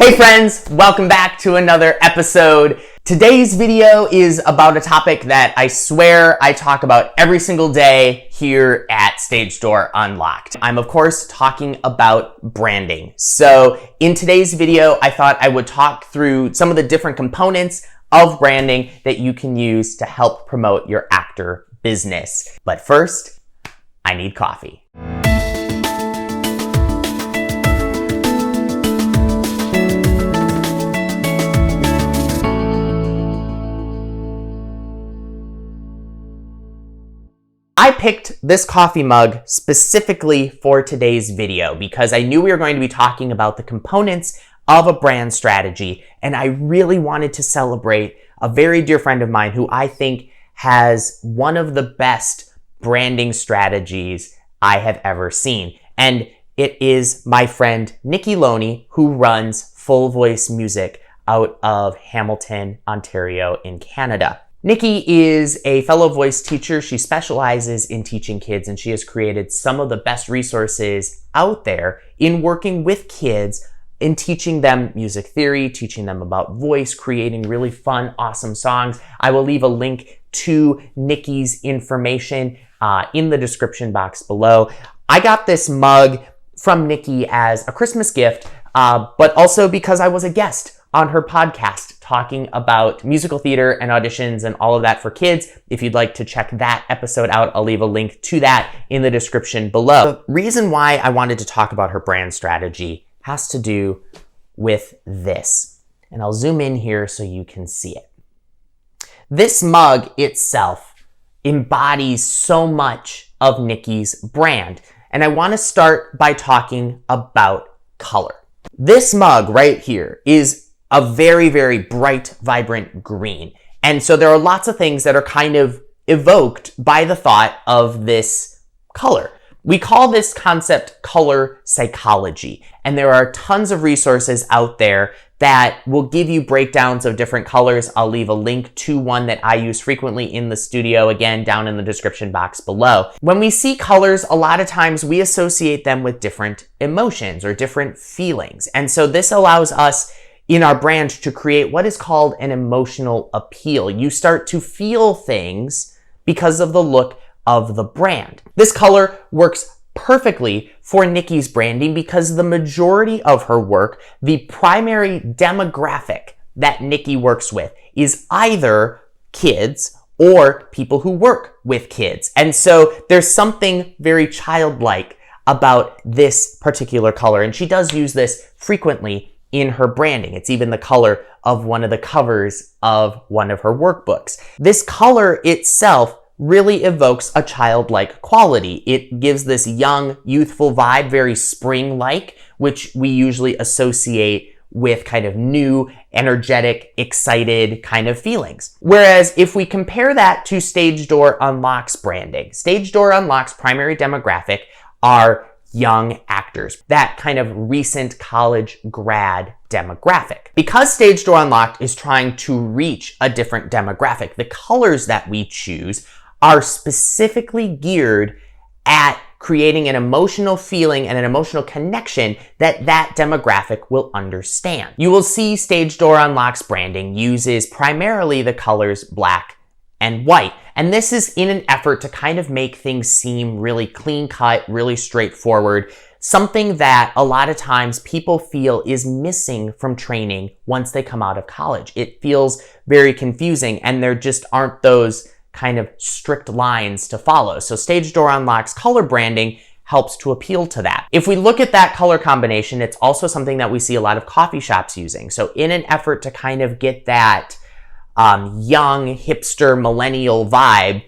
Hey friends, welcome back to another episode. Today's video is about a topic that I swear I talk about every single day here at Stage Door Unlocked. I'm of course talking about branding. So in today's video, I thought I would talk through some of the different components of branding that you can use to help promote your actor business. But first, I need coffee. I picked this coffee mug specifically for today's video because I knew we were going to be talking about the components of a brand strategy, and I really wanted to celebrate a very dear friend of mine who I think has one of the best branding strategies I have ever seen. And it is my friend Nikki Loney, who runs Full Voice Music out of Hamilton, Ontario in Canada. Nikki is a fellow voice teacher. She specializes in teaching kids, and she has created some of the best resources out there in working with kids in teaching them music theory, teaching them about voice, creating really fun, awesome songs. I will leave a link to Nikki's information in the description box below. I got this mug from Nikki as a Christmas gift, but also because I was a guest on her podcast talking about musical theater and auditions and all of that for kids. If you'd like to check that episode out, I'll leave a link to that in the description below. The reason why I wanted to talk about her brand strategy has to do with this. And I'll zoom in here so you can see it. This mug itself embodies so much of Nikki's brand. And I want to start by talking about color. This mug right here is a very, very bright, vibrant green. And so there are lots of things that are kind of evoked by the thought of this color. We call this concept color psychology. And there are tons of resources out there that will give you breakdowns of different colors. I'll leave a link to one that I use frequently in the studio, again, down in the description box below. When we see colors, a lot of times we associate them with different emotions or different feelings. And so this allows us in our brand to create what is called an emotional appeal. You start to feel things because of the look of the brand. This color works perfectly for Nikki's branding because the majority of her work, the primary demographic that Nikki works with is either kids or people who work with kids. And so there's something very childlike about this particular color. And she does use this frequently in her branding. It's even the color of one of the covers of one of her workbooks. This color itself really evokes a childlike quality. It gives this young, youthful vibe, very spring-like, which we usually associate with kind of new, energetic, excited kind of feelings. Whereas if we compare that to Stage Door Unlock's branding, Stage Door Unlock's primary demographic are young actors, that kind of recent college grad demographic. Because Stage Door Unlocked is trying to reach a different demographic, the colors that we choose are specifically geared at creating an emotional feeling and an emotional connection that that demographic will understand. You will see Stage Door Unlock's branding uses primarily the colors black and white. And this is in an effort to kind of make things seem really clean cut, really straightforward, something that a lot of times people feel is missing from training once they come out of college. It feels very confusing and there just aren't those kind of strict lines to follow. So Stage Door Unlock's color branding helps to appeal to that. If we look at that color combination, it's also something that we see a lot of coffee shops using. So in an effort to kind of get that young, hipster, millennial vibe,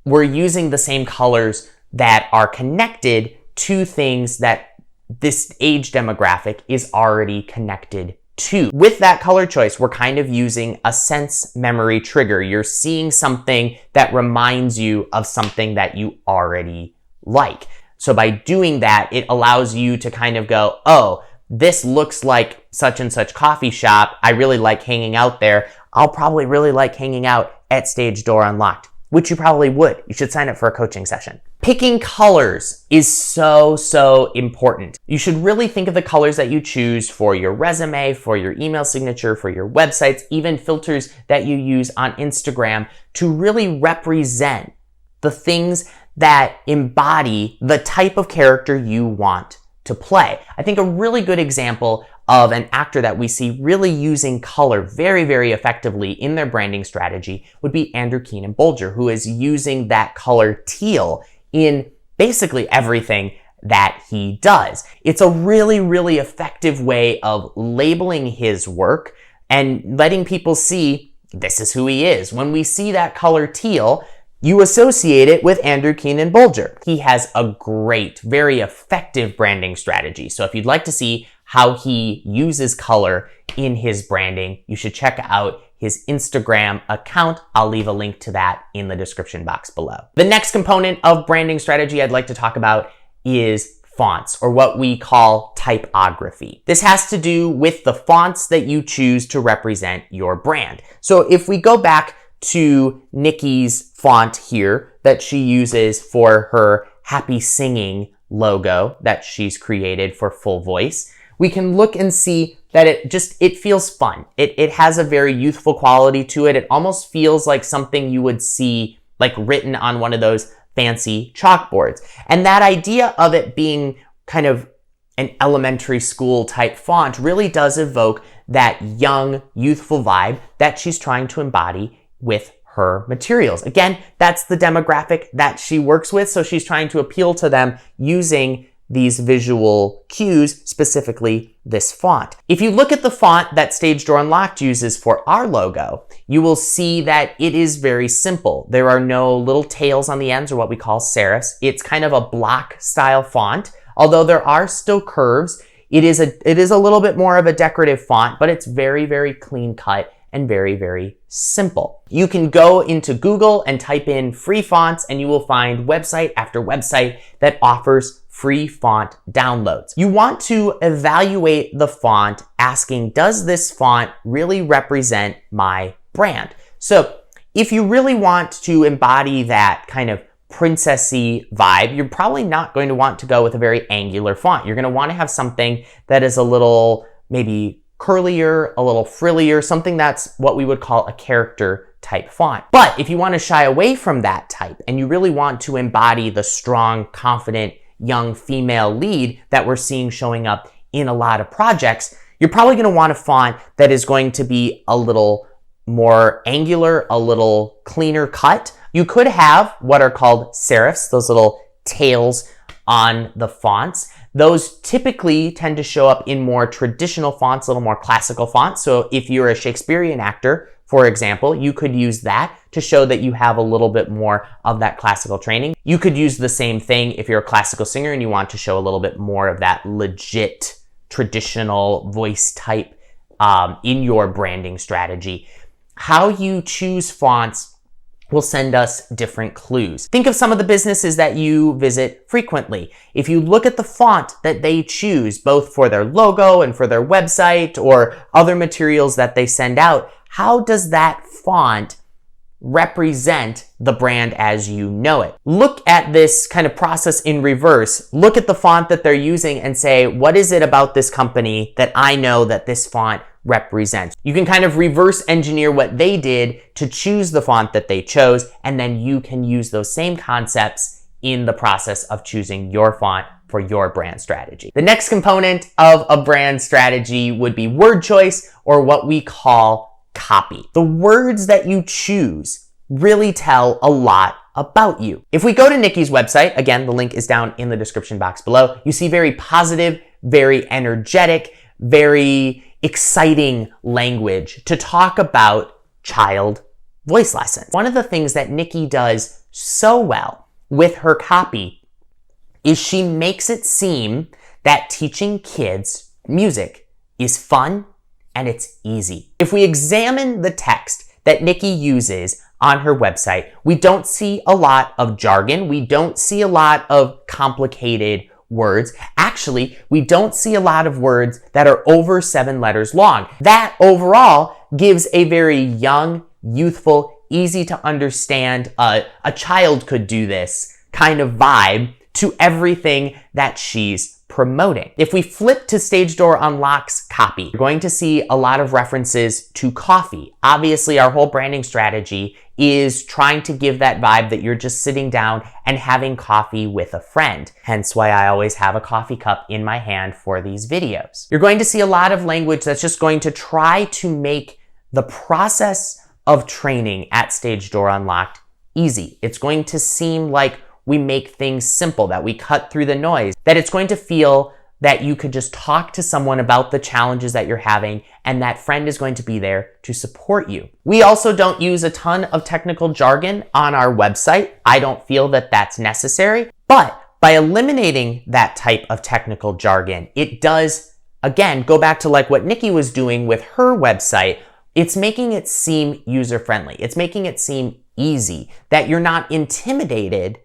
we're using the same colors that are connected to things that this age demographic is already connected to. With that color choice, we're kind of using a sense memory trigger. You're seeing something that reminds you of something that you already like. So by doing that, it allows you to kind of go, oh, this looks like such and such coffee shop. I really like hanging out there. I'll probably really like hanging out at Stage Door Unlocked, which you probably would. You should sign up for a coaching session. Picking colors is so important. You should really think of the colors that you choose for your resume, for your email signature, for your websites, even filters that you use on Instagram to really represent the things that embody the type of character you want to play. I think a really good example of an actor that we see really using color very effectively in their branding strategy would be Andrew Keenan Bolger, who is using that color teal in basically everything that he does. It's a really effective way of labeling his work and letting people see this is who he is. When we see that color teal, you associate it with Andrew Keenan Bolger. He has a great, very effective branding strategy. So if you'd like to see how he uses color in his branding, you should check out his Instagram account. I'll leave a link to that in the description box below. The next component of branding strategy I'd like to talk about is fonts, or what we call typography. This has to do with the fonts that you choose to represent your brand. So if we go back to Nikki's font here that she uses for her Happy Singing logo that she's created for Full Voice, we can look and see that it feels fun. It has a very youthful quality to it. It almost feels like something you would see like written on one of those fancy chalkboards. And that idea of it being kind of an elementary school type font really does evoke that young, youthful vibe that she's trying to embody with her materials. Again, that's the demographic that she works with, so she's trying to appeal to them using these visual cues, specifically this font. If you look at the font that Stage Door Unlocked uses for our logo, you will see that it is very simple. There are no little tails on the ends, or what we call serifs. It's kind of a block style font, although there are still curves. It is a little bit more of a decorative font, but it's very clean cut and very simple. You can go into Google and type in free fonts, and you will find website after website that offers free font downloads. You want to evaluate the font, asking, does this font really represent my brand? So if you really want to embody that kind of princessy vibe, you're probably not going to want to go with a very angular font. You're going to want to have something that is a little maybe curlier, a little frillier, something that's what we would call a character type font. But if you want to shy away from that type and you really want to embody the strong, confident, young female lead that we're seeing showing up in a lot of projects, you're probably going to want a font that is going to be a little more angular, a little cleaner cut. You could have what are called serifs, those little tails on the fonts. Those typically tend to show up in more traditional fonts, a little more classical fonts. So if you're a Shakespearean actor, for example, you could use that to show that you have a little bit more of that classical training. You could use the same thing if you're a classical singer and you want to show a little bit more of that legit traditional voice type in your branding strategy. How you choose fonts will send us different clues. Think of some of the businesses that you visit frequently. If you look at the font that they choose, both for their logo and for their website or other materials that they send out, how does that font represent the brand as you know it? Look at this kind of process in reverse. Look at the font that they're using and say, what is it about this company that I know that this font represents? You can kind of reverse engineer what they did to choose the font that they chose, and then you can use those same concepts in the process of choosing your font for your brand strategy. The next component of a brand strategy would be word choice, or what we call copy. The words that you choose really tell a lot about you. If we go to Nikki's website, again, the link is down in the description box below, you see very positive, very energetic, very exciting language to talk about child voice lessons. One of the things that Nikki does so well with her copy is she makes it seem that teaching kids music is fun and it's easy. If we examine the text that Nikki uses on her website, we don't see a lot of jargon. We don't see a lot of complicated words. Actually, we don't see a lot of words that are over 7 letters long. That overall gives a very young, youthful, easy to understand, a child could do this kind of vibe to everything that she's promoting. If we flip to Stage Door Unlock's copy, you're going to see a lot of references to coffee. Obviously, our whole branding strategy is trying to give that vibe that you're just sitting down and having coffee with a friend. Hence why I always have a coffee cup in my hand for these videos. You're going to see a lot of language that's just going to try to make the process of training at Stage Door Unlocked easy. It's going to seem like we make things simple, that we cut through the noise, that it's going to feel that you could just talk to someone about the challenges that you're having, and that friend is going to be there to support you. We also don't use a ton of technical jargon on our website. I don't feel that that's necessary, but by eliminating that type of technical jargon, it does, again, go back to like what Nikki was doing with her website. It's making it seem user-friendly. It's making it seem easy, that you're not intimidated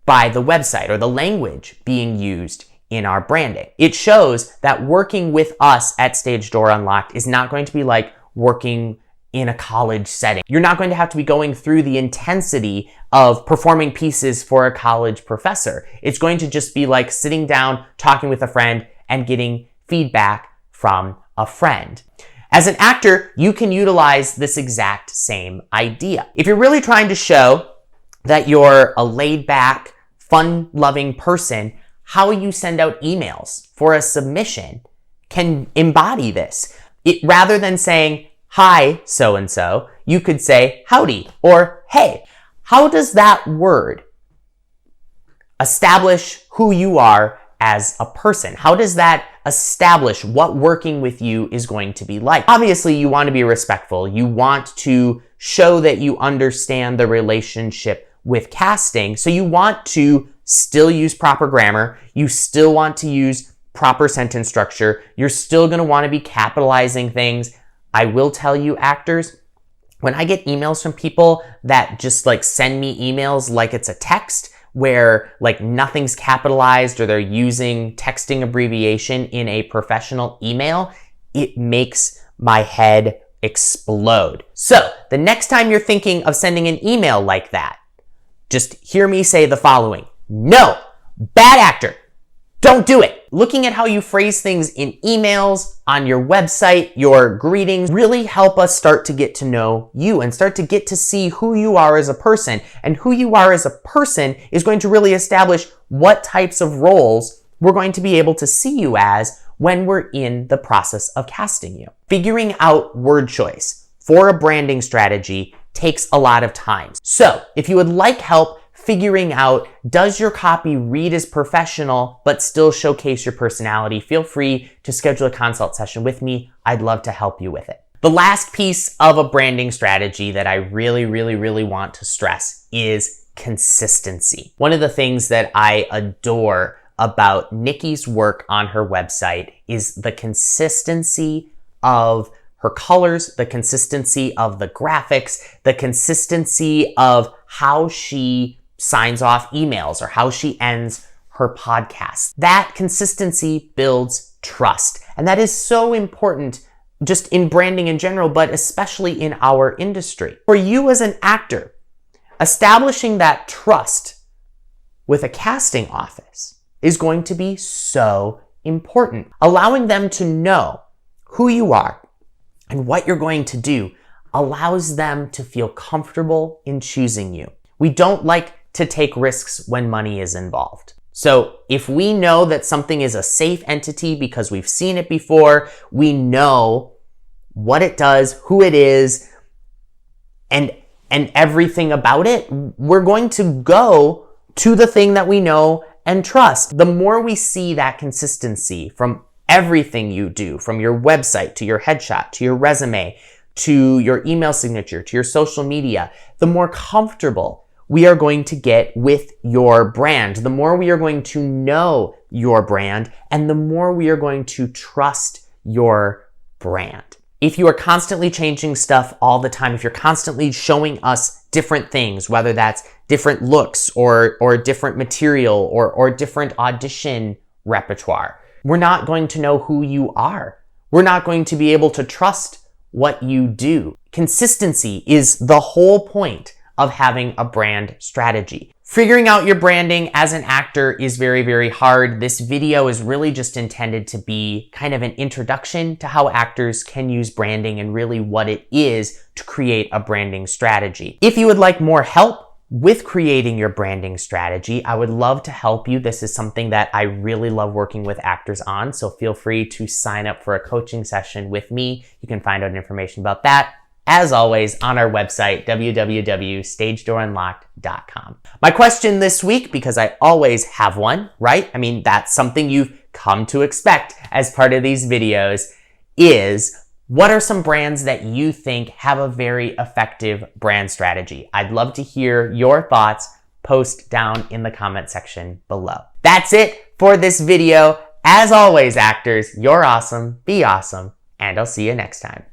by the website or the language being used in our branding. It shows that working with us at Stage Door Unlocked is not going to be like working in a college setting. You're not going to have to be going through the intensity of performing pieces for a college professor. It's going to just be like sitting down, talking with a friend, and getting feedback from a friend. As an actor, you can utilize this exact same idea. If you're really trying to show that you're a laid-back, fun-loving person, how you send out emails for a submission can embody this. Rather than saying, hi, so-and-so, you could say, howdy, or hey. How does that word establish who you are as a person? How does that establish what working with you is going to be like? Obviously, you want to be respectful. You want to show that you understand the relationship with casting. So you want to still use proper grammar. You still want to use proper sentence structure. You're still going to want to be capitalizing things. I will tell you, actors, when I get emails from people that just like send me emails like it's a text where like nothing's capitalized or they're using texting abbreviation in a professional email, it makes my head explode. So the next time you're thinking of sending an email like that, just hear me say the following. No, bad actor. Don't do it. Looking at how you phrase things in emails, on your website, your greetings, really help us start to get to know you and start to get to see who you are as a person. And who you are as a person is going to really establish what types of roles we're going to be able to see you as when we're in the process of casting you. Figuring out word choice for a branding strategy takes a lot of time. So if you would like help figuring out, does your copy read as professional but still showcase your personality, feel free to schedule a consult session with me. I'd love to help you with it. The last piece of a branding strategy that I really want to stress is consistency. One of the things that I adore about Nikki's work on her website is the consistency of her colors, the consistency of the graphics, the consistency of how she signs off emails or how she ends her podcast. That consistency builds trust. And that is so important just in branding in general, but especially in our industry. For you as an actor, establishing that trust with a casting office is going to be so important. Allowing them to know who you are and what you're going to do allows them to feel comfortable in choosing you. We don't like to take risks when money is involved. So if we know that something is a safe entity because we've seen it before, we know what it does, who it is, and everything about it, we're going to go to the thing that we know and trust. The more we see that consistency from everything you do, from your website to your headshot, to your resume, to your email signature, to your social media, the more comfortable we are going to get with your brand, the more we are going to know your brand, and the more we are going to trust your brand. If you are constantly changing stuff all the time, if you're constantly showing us different things, whether that's different looks or different material or different audition repertoire, we're not going to know who you are. We're not going to be able to trust what you do. Consistency is the whole point of having a brand strategy. Figuring out your branding as an actor is very, very hard. This video is really just intended to be kind of an introduction to how actors can use branding and really what it is to create a branding strategy. If you would like more help with creating your branding strategy, I would love to help you. This is something that I really love working with actors on, so feel free to sign up for a coaching session with me. You can find out information about that, as always, on our website, www.stagedoorunlocked.com. My question this week, because I always have one, right? I mean, that's something you've come to expect as part of these videos, is what are some brands that you think have a very effective brand strategy? I'd love to hear your thoughts. Post down in the comment section below. That's it for this video. As always, actors, you're awesome, be awesome, and I'll see you next time.